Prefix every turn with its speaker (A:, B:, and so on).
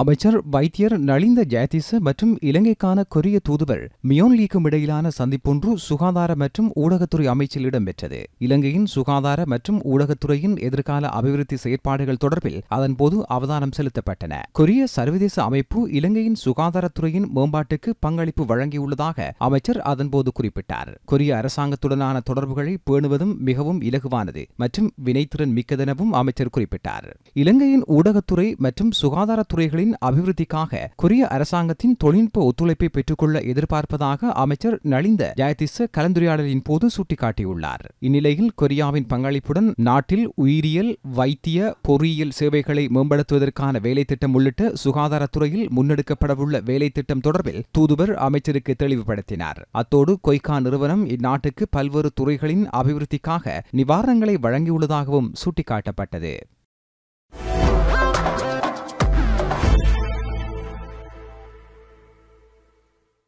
A: அமைச்சர் வைத்தியர் நலிந்த ஜெயதிச மற்றும் இலங்கைக்கான கொரிய தூதுவர் மியோன் லீக்கும் இடையிலான சந்திப்பொன்று சுகாதார மற்றும் ஊடகத்துறை அமைச்சில் இடம்பெற்றது. இலங்கையின் சுகாதார மற்றும் ஊடகத்துறையின் எதிர்கால அபிவிருத்தி செயற்பாடுகள் தொடர்பில் அதன்போது அவதானம் செலுத்தப்பட்டன. கொரிய சர்வதேச அமைப்பு இலங்கையின் சுகாதாரத்துறையின் மேம்பாட்டுக்கு பங்களிப்பு வழங்கியுள்ளதாக அமைச்சர் அதன்போது குறிப்பிட்டார். கொரிய அரசாங்கத்துடனான தொடர்புகளை பேணுவதும் மிகவும் இலகுவானது மற்றும் வினைத்திறன் மிக்கதெனவும் அமைச்சர் குறிப்பிட்டார். இலங்கையின் ஊடகத்துறை மற்றும் சுகாதாரத்துறைகளின் அபிவிருத்திக்காக கொரிய அரசாங்கத்தின் தொழில்நுட்ப ஒத்துழைப்பை பெற்றுக்கொள்ள எதிர்பார்ப்பதாக அமைச்சர் நலிந்த ஜெயதிச கலந்துரையாடலின் போது சுட்டிக்காட்டியுள்ளார். இந்நிலையில் கொரியாவின் பங்களிப்புடன் நாட்டில் உயிரியல், வைத்திய, பொறியியல் சேவைகளை மேம்படுத்துவதற்கான வேலைத்திட்டம் உள்ளிட்ட சுகாதாரத்துறையில் முன்னெடுக்கப்படவுள்ள வேலைத்திட்டம் தொடர்பில் தூதுவர் அமைச்சருக்கு தெளிவுபடுத்தினார். அத்தோடு கொய்கா நிறுவனம் இந்நாட்டுக்கு பல்வேறு துறைகளின் அபிவிருத்திக்காக நிவாரணங்களை வழங்கியுள்ளதாகவும் சுட்டிக்காட்டப்பட்டது.